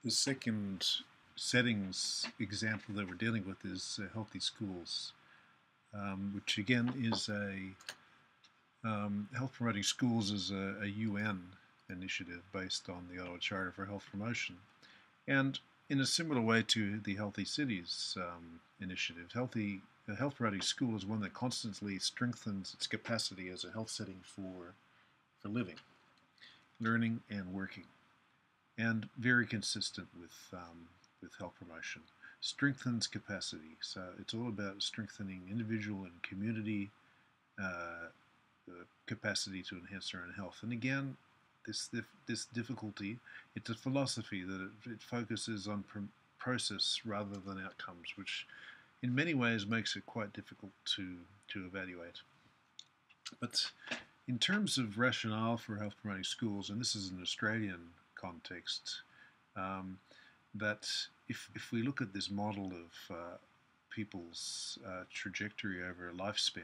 The second settings example that we're dealing with is healthy schools, which again is health promoting schools is a UN initiative based on the Ottawa Charter for Health Promotion. And in a similar way to the Healthy Cities initiative, a health promoting school is one that constantly strengthens its capacity as a health setting for living, learning, and working, and very consistent with health promotion. Strengthens capacity, so it's all about strengthening individual and community uh, capacity to enhance their own health. And again, this difficulty, it's a philosophy that it focuses on process rather than outcomes, which in many ways makes it quite difficult to evaluate. But in terms of rationale for health promoting schools, and this is an Australian context, um, that if we look at this model of people's trajectory over a lifespan,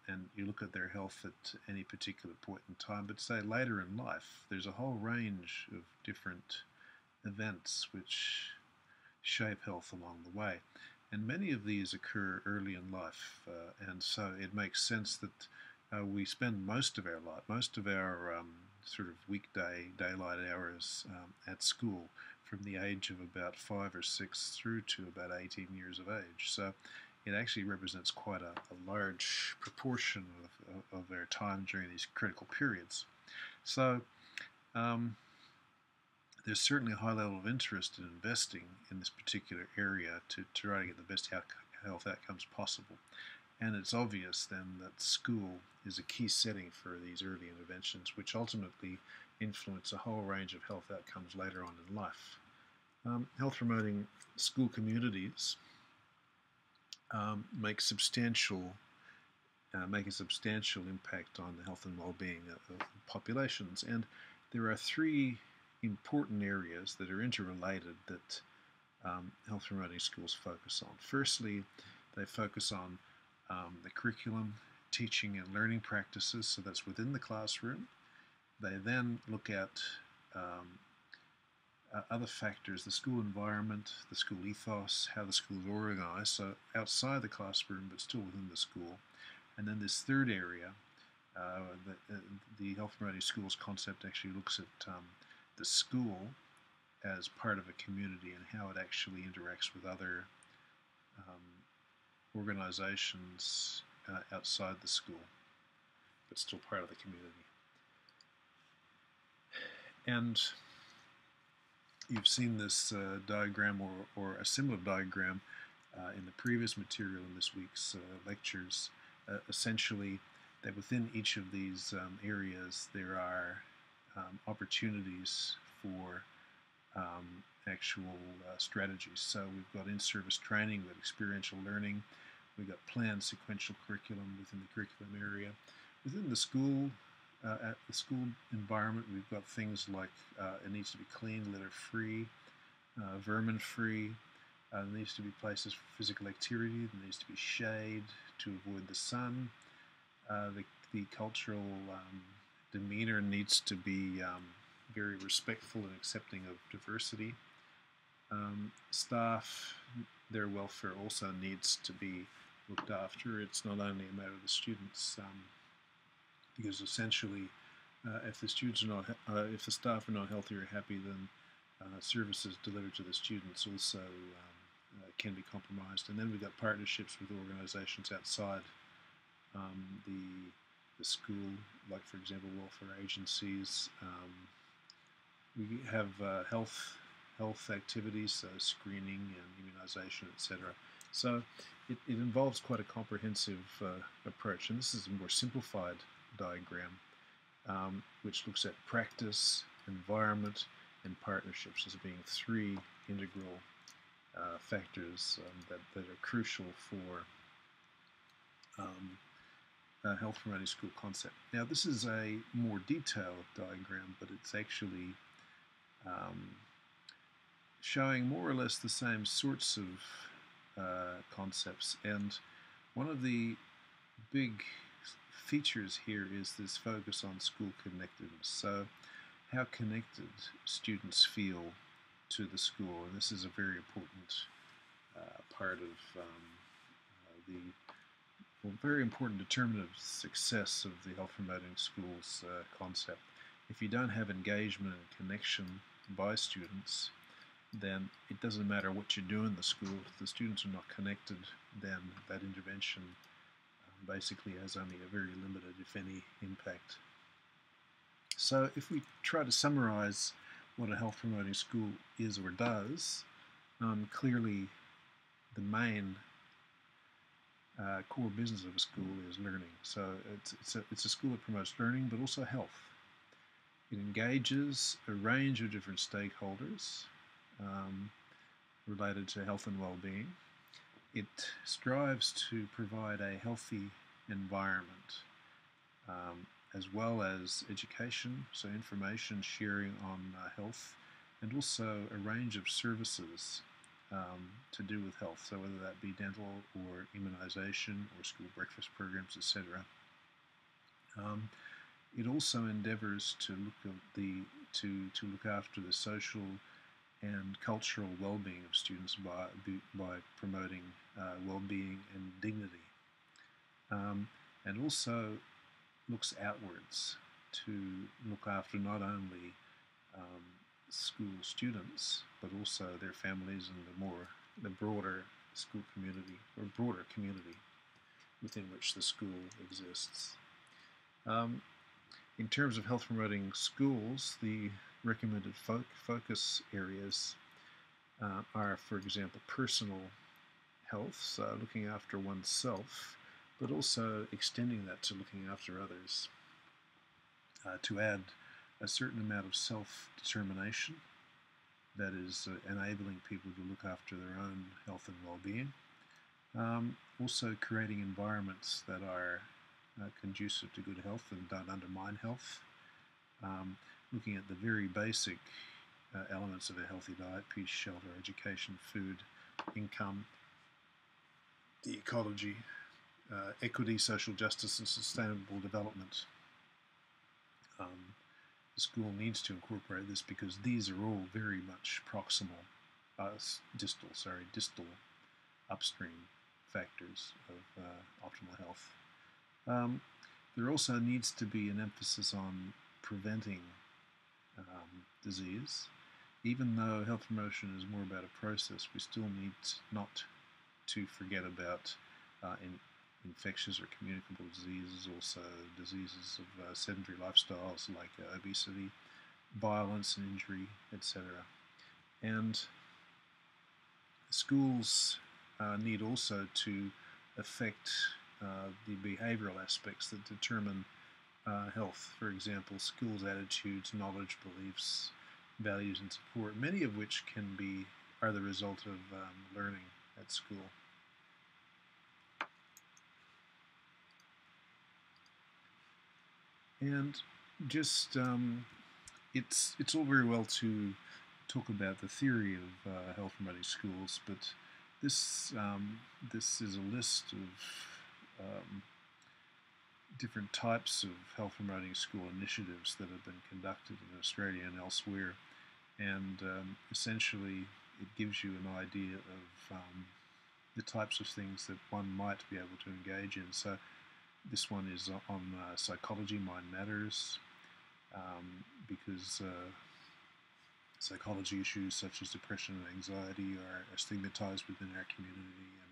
and you look at their health at any particular point in time, but say later in life, there's a whole range of different events which shape health along the way. And many of these occur early in life, and so it makes sense that we spend most of our life, most of our sort of weekday daylight hours at school from the age of about 5 or 6 through to about 18 years of age. So it actually represents quite a large proportion of their time during these critical periods. So um, there's certainly a high level of interest in investing in this particular area to try to get the best health outcomes possible. And it's obvious then that school is a key setting for these early interventions, which ultimately influence a whole range of health outcomes later on in life. Health promoting school communities make a substantial impact on the health and well-being of populations. And there are three important areas that are interrelated that health promoting schools focus on. Firstly, they focus on the curriculum, teaching and learning practices, so that's within the classroom. They then look at other factors, the school environment, the school ethos, how the school is organized, so outside the classroom but still within the school. And then this third area, the health promoting schools concept actually looks at the school as part of a community and how it actually interacts with other organizations outside the school, but still part of the community. And you've seen this diagram or a similar diagram in the previous material in this week's lectures. Essentially, that within each of these areas there are opportunities for actual strategies. So we've got in-service training, we've got experiential learning, we've got planned sequential curriculum within the curriculum area. Within the school, at the school environment, we've got things like it needs to be clean, litter-free, vermin-free. There needs to be places for physical activity. There needs to be shade to avoid the sun. The cultural demeanor needs to be very respectful and accepting of diversity. Staff, their welfare also needs to be looked after. It's not only a matter of the students, because essentially, if the students are not, if the staff are not healthy or happy, then services delivered to the students also can be compromised. And then we've got partnerships with organisations outside the school, like for example welfare agencies. We have health activities, so screening and immunisation, etc. So it involves quite a comprehensive approach, and this is a more simplified diagram which looks at practice, environment, and partnerships as being three integral factors that are crucial for health promoting school concept. Now this is a more detailed diagram, but it's actually showing more or less the same sorts of concepts, and one of the big features here is this focus on school connectedness. So how connected students feel to the school, and this is a very important part of the very important determinant of success of the health promoting schools concept. If you don't have engagement and connection by students, then it doesn't matter what you do in the school. If the students are not connected, then that intervention basically has only a very limited, if any, impact. So if we try to summarize what a health promoting school is or does, clearly the main core business of a school is learning. So it's a school that promotes learning but also health. It engages a range of different stakeholders related to health and well-being. It strives to provide a healthy environment as well as education, so information sharing on health, and also a range of services to do with health, so whether that be dental or immunization or school breakfast programs, etc. It also endeavors to look after the social and cultural well-being of students by promoting well-being and dignity, and also looks outwards to look after not only school students but also their families and the broader school community or broader community within which the school exists. In terms of health promoting schools, the recommended focus areas are, for example, personal health, so looking after oneself, but also extending that to looking after others, to add a certain amount of self-determination, that is enabling people to look after their own health and well-being. Also creating environments that are conducive to good health and don't undermine health. Looking at the very basic elements of a healthy diet: peace, shelter, education, food, income, the ecology, equity, social justice, and sustainable development. The school needs to incorporate this because these are all very much proximal, distal, upstream factors of optimal health. There also needs to be an emphasis on preventing disease. Even though health promotion is more about a process, we still need not to forget about infectious or communicable diseases, also diseases of sedentary lifestyles like obesity, violence and injury, etc. And schools need also to affect the behavioral aspects that determine health. For example, schools' attitudes, knowledge, beliefs, values, and support, many of which are the result of learning at school. And just it's all very well to talk about the theory of health promoting schools, but this is a list of different types of health promoting school initiatives that have been conducted in Australia and elsewhere, and essentially it gives you an idea of the types of things that one might be able to engage in. So this one is on psychology, Mind Matters, because psychology issues such as depression and anxiety are stigmatized within our community, and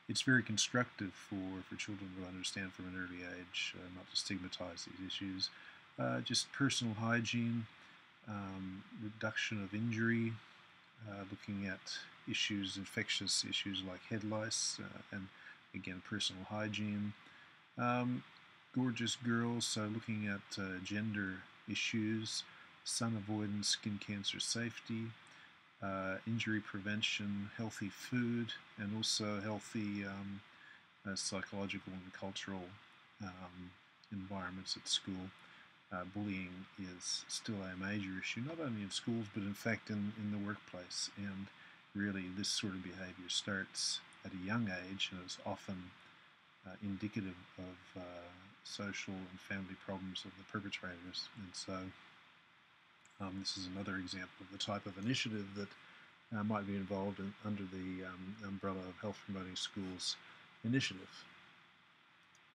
it's very constructive for children to understand from an early age not to stigmatize these issues. Just personal hygiene, reduction of injury, looking at infectious issues like head lice, and again personal hygiene. Gorgeous girls, so looking at gender issues, sun avoidance, skin cancer safety, injury prevention, healthy food, and also healthy psychological and cultural environments at school. Bullying is still a major issue, not only in schools, but in fact in the workplace. And really, this sort of behavior starts at a young age and is often indicative of social and family problems of the perpetrators. And so This is another example of the type of initiative that might be involved under the umbrella of Health Promoting Schools initiative.